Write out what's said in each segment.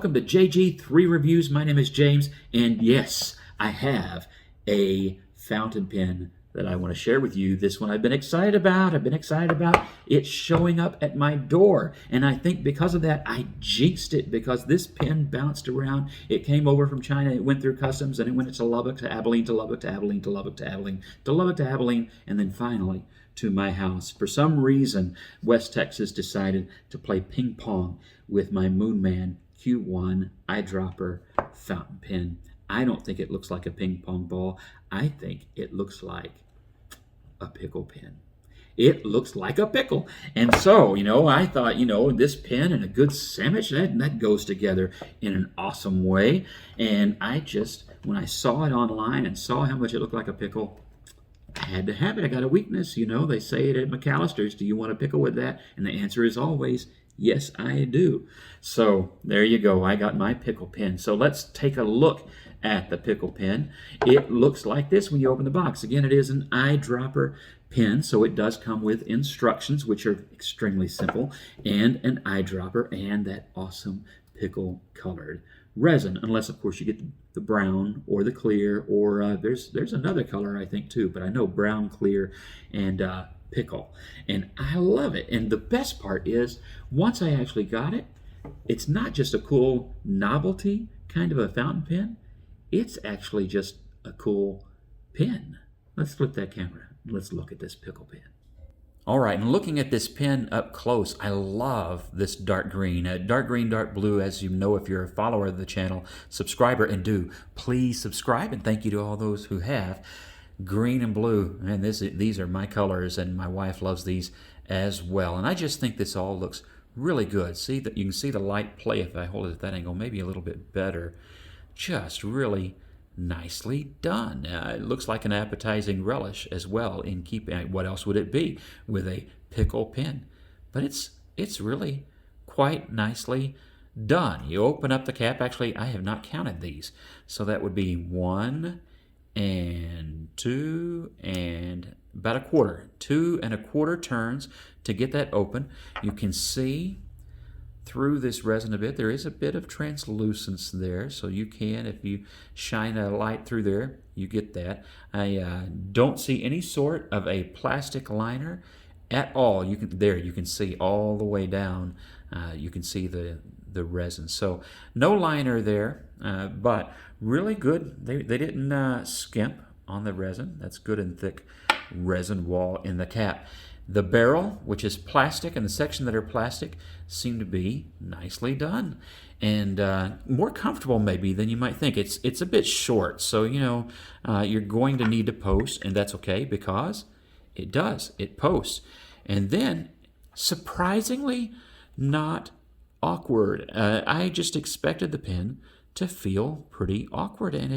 welcome to JG3 Reviews. My name is James, and yes, I have a fountain pen that I want to share with you. This one I've been excited about. It's showing up at my door, and I think because of that, I jinxed it because this pen bounced around. It came over from China, it went through customs, and it went to Lubbock, to Abilene, to Lubbock, to Abilene, to Lubbock, to Abilene, to Lubbock, to Abilene, and then finally to my house. For some reason, West Texas decided to play ping pong with my Moonman Q1 eyedropper fountain pen. I don't think it looks like a ping pong ball. I think it looks like a pickle pen. It looks like a pickle. And so, I thought, this pen and a good sandwich, that goes together in an awesome way. And when I saw it online and saw how much it looked like a pickle, I had to have it. I got a weakness. They say it at McAllister's. Do you want a pickle with that? And the answer is always, yes, I do. So there you go. I got my pickle pen. So let's take a look at the pickle pen. It looks like this when you open the box. Again, it is an eyedropper pen, so it does come with instructions, which are extremely simple, and an eyedropper and that awesome pickle colored resin, unless of course you get the brown or the clear, or there's another color I think too, but I know brown, clear, and pickle, and I love it. And the best part is, once I actually got it, it's not just a cool novelty kind of a fountain pen, it's actually just a cool pen. Let's flip that camera. Let's look at this pickle pen. All right, and looking at this pen up close, I love this dark green, dark blue, as you know if you're a follower of the channel, subscriber, and do please subscribe, and thank you to all those who have. Green and blue, and these are my colors, and my wife loves these as well. And I just think this all looks really good. See that you can see the light play if I hold it at that angle, maybe a little bit better. Just really nicely done. It looks like an appetizing relish as well. In keeping, what else would it be with a pickle pen? But it's really quite nicely done. You open up the cap. Actually, I have not counted these, so that would be 1 and 2 and about a quarter, 2 1/4 turns to get that open. You can see through this resin a bit. There is a bit of translucence there, so you can, if you shine a light through there, you get that. I don't see any sort of a plastic liner at all. You can see all the way down. You can see the resin. So no liner there, but really good. They didn't skimp on the resin. That's good and thick resin wall in the cap. The barrel, which is plastic, and the section that are plastic seem to be nicely done and more comfortable maybe than you might think. It's a bit short, so you're going to need to post, and that's okay because it does. It posts. And then, surprisingly, not awkward. I just expected the pen to feel pretty awkward, and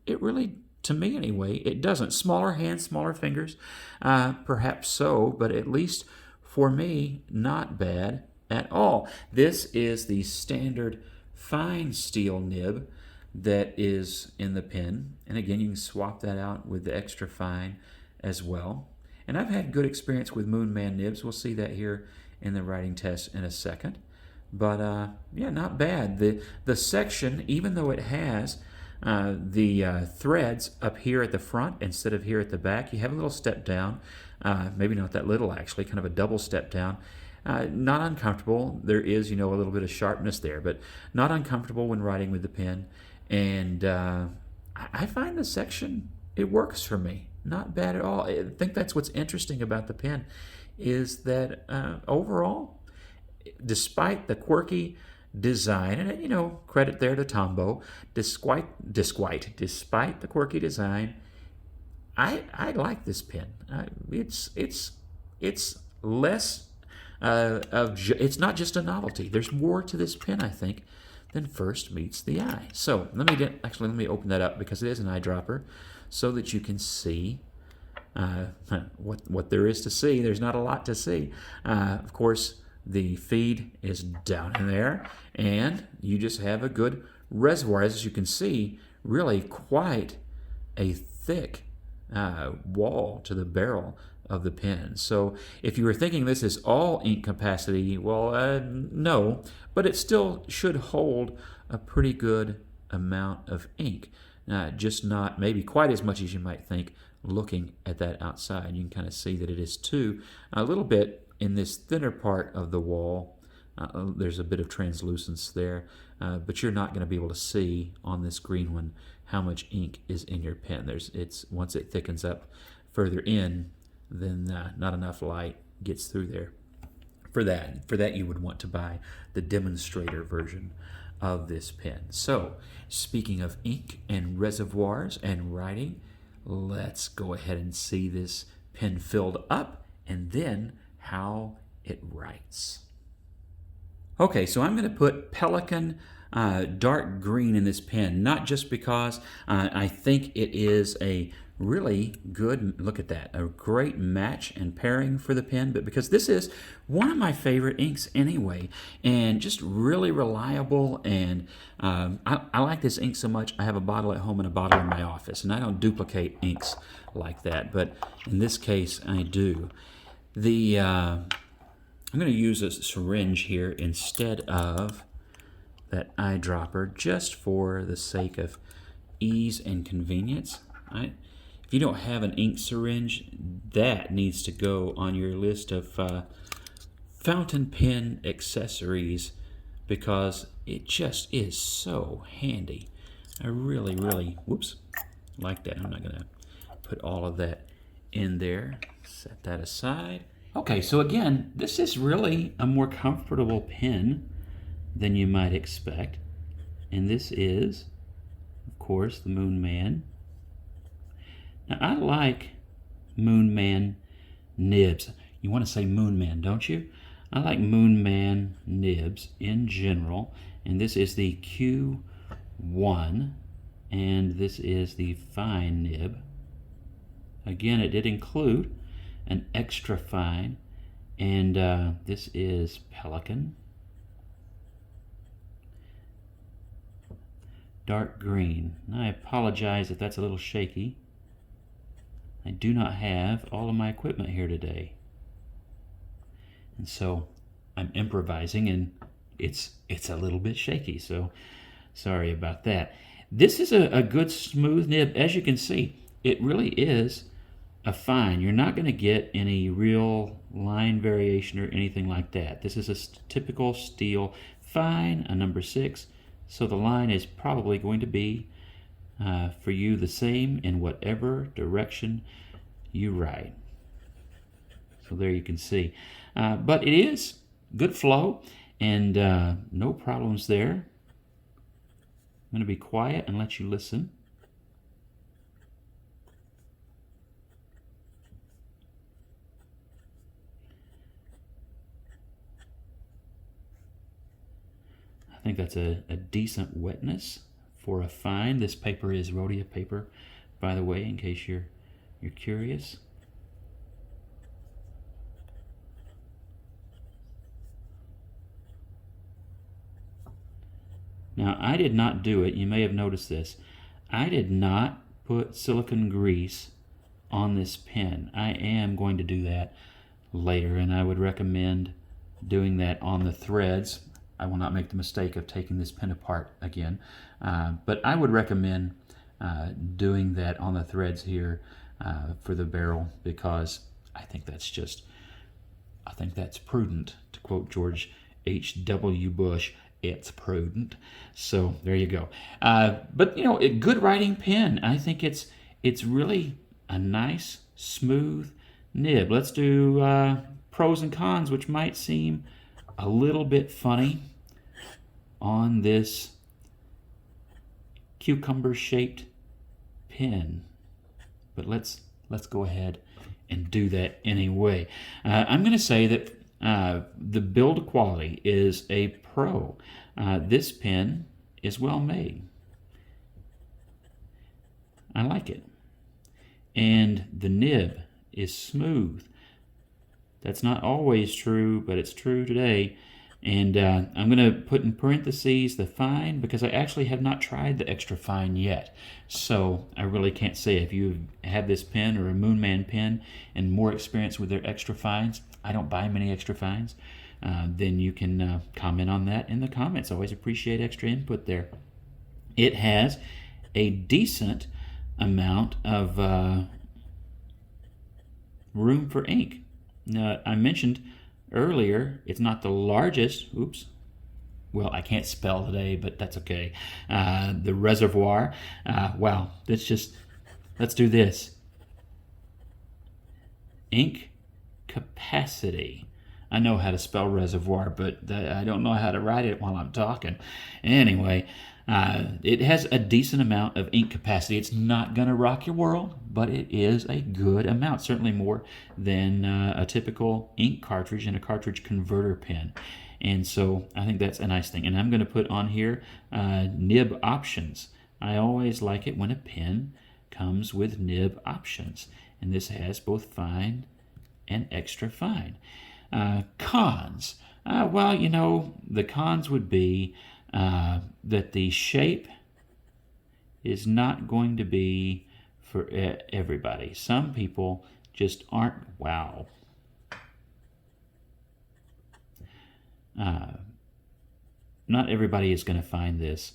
it really, to me anyway, it doesn't. Smaller hands, smaller fingers, perhaps so, but at least for me, not bad at all. This is the standard fine steel nib that is in the pen, and again, you can swap that out with the extra fine as well. And I've had good experience with Moonman nibs. We'll see that here in the writing test in a second. But yeah, not bad. The section, even though it has the threads up here at the front instead of here at the back, you have a little step down, maybe not that little actually, kind of a double step down. Not uncomfortable. There is, a little bit of sharpness there, but not uncomfortable when writing with the pen. And I find the section, it works for me. Not bad at all. I think that's what's interesting about the pen is that overall, despite the quirky design, and credit there to Tombow, despite the quirky design, I like this pen. It's less it's not just a novelty. There's more to this pen, I think, than first meets the eye. So let me open that up because it is an eyedropper, so that you can see what there is to see. There's not a lot to see. Of course, the feed is down in there, and you just have a good reservoir. As you can see, really quite a thick wall, to the barrel of the pen. So if you were thinking this is all ink capacity, well, no, but it still should hold a pretty good amount of ink. Just not maybe quite as much as you might think looking at that outside. You can kind of see that it is too. A little bit in this thinner part of the wall, there's a bit of translucence there, but you're not going to be able to see on this green one how much ink is in your pen. Once it thickens up further in, then not enough light gets through there. For that, you would want to buy the demonstrator version of this pen. So, speaking of ink and reservoirs and writing, let's go ahead and see this pen filled up and then how it writes. Okay, so I'm going to put Pelican dark green in this pen, not just because I think it is a really good, look at that, a great match and pairing for the pen, but because this is one of my favorite inks anyway, and just really reliable, and I like this ink so much. I have a bottle at home and a bottle in my office, and I don't duplicate inks like that, but in this case I do. I'm going to use a syringe here instead of that eyedropper, just for the sake of ease and convenience. Right? If you don't have an ink syringe, that needs to go on your list of fountain pen accessories, because it just is so handy. I really, really, like that. I'm not going to put all of that in there. Set that aside. Okay, so again, this is really a more comfortable pen than you might expect. And this is, of course, the Moonman. Now, I like Moonman nibs. You want to say Moonman, don't you? I like Moonman nibs in general. And this is the Q1. And this is the fine nib. Again, it did include an extra fine, and this is Pelican dark green. Now, I apologize if that's a little shaky. I do not have all of my equipment here today, and so I'm improvising, and it's a little bit shaky, so sorry about that. This is a good smooth nib. As you can see, it really is a fine. You're not going to get any real line variation or anything like that. This is a typical steel fine, a number 6, so the line is probably going to be for you the same in whatever direction you write. So there you can see. But it is good flow, and no problems there. I'm going to be quiet and let you listen. I think that's a decent wetness for a fine. This paper is Rhodia paper, by the way, in case you're curious. Now, I did not do it. You may have noticed this. I did not put silicone grease on this pen. I am going to do that later, and I would recommend doing that on the threads. I will not make the mistake of taking this pen apart again, but I would recommend doing that on the threads here for the barrel, because I think that's prudent, to quote George H.W. Bush. It's prudent. So there you go. But you know, a good writing pen. I think it's really a nice, smooth nib. Let's do pros and cons, which might seem a little bit funny on this cucumber-shaped pen, but let's go ahead and do that anyway. I'm going to say that the build quality is a pro. This pen is well made. I like it, and the nib is smooth. That's not always true, but it's true today. And I'm going to put in parentheses the fine because I actually have not tried the extra fine yet. So I really can't say. If you have this pen or a Moonman pen and more experience with their extra fines, I don't buy many extra fines, then you can comment on that in the comments. I always appreciate extra input there. It has a decent amount of room for ink. Now, I mentioned earlier, it's not the largest, well, I can't spell today, but that's okay. The reservoir, wow, let's do this. Ink capacity. I know how to spell reservoir, but I don't know how to write it while I'm talking. Anyway, it has a decent amount of ink capacity. It's not going to rock your world, but it is a good amount, certainly more than a typical ink cartridge and a cartridge converter pen. And so I think that's a nice thing. And I'm going to put on here nib options. I always like it when a pen comes with nib options. And this has both fine and extra fine. Cons. Well, you know, the cons would be that the shape is not going to be for everybody. Some people just aren't, wow. Not everybody is going to find this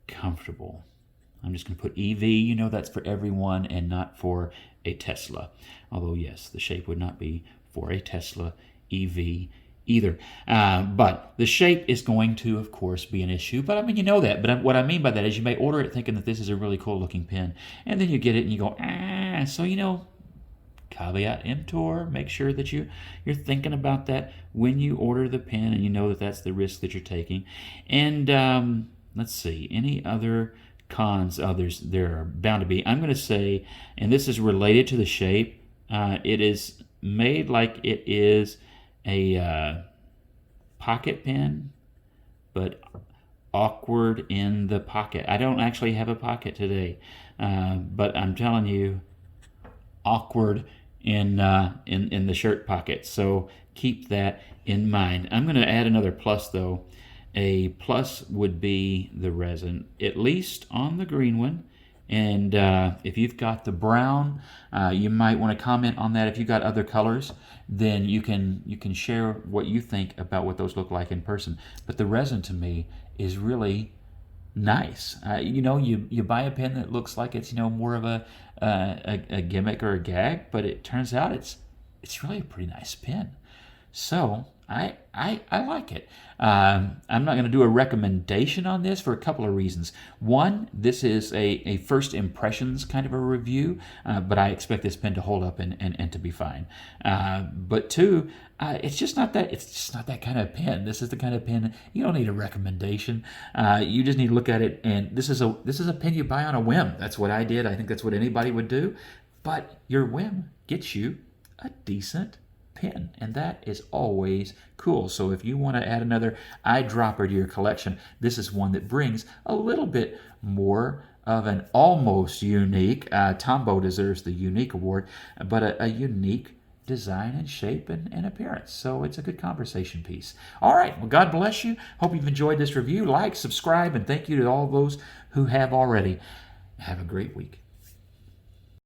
comfortable. I'm just going to put EV, you know, that's for everyone and not for a Tesla. Although, yes, the shape would not be for a Tesla EV either. But the shape is going to, of course, be an issue. But I mean, you know that. But what I mean by that is you may order it thinking that this is a really cool looking pen. And then you get it and you go, So, you know, caveat emptor, make sure that you're thinking about that when you order the pen and you know that that's the risk that you're taking. And let's see, any other cons? There are bound to be. I'm going to say, and this is related to the shape, it is made like it is a pocket pen, but awkward in the pocket. I don't actually have a pocket today, but I'm telling you, awkward in the shirt pocket. So keep that in mind. I'm going to add another plus though. A plus would be the resin, at least on the green one. And if you've got the brown, you might want to comment on that. If you've got other colors, then you can share what you think about what those look like in person. But the resin to me is really nice. You know, you buy a pen that looks like it's, you know, more of a gimmick or a gag, but it turns out it's really a pretty nice pen. So I like it. I'm not going to do a recommendation on this for a couple of reasons. One, this is a first impressions kind of a review, but I expect this pen to hold up and to be fine. But two, it's just not that kind of pen. This is the kind of pen you don't need a recommendation. You just need to look at it, and this is a pen you buy on a whim. That's what I did. I think that's what anybody would do. But your whim gets you a decent pen, and that is always cool. So if you want to add another eyedropper to your collection, this is one that brings a little bit more of an almost unique, Tombow deserves the unique award, but a unique design and shape and appearance. So it's a good conversation piece. All right, well, God bless you. Hope you've enjoyed this review. Like, subscribe, and thank you to all those who have already. Have a great week.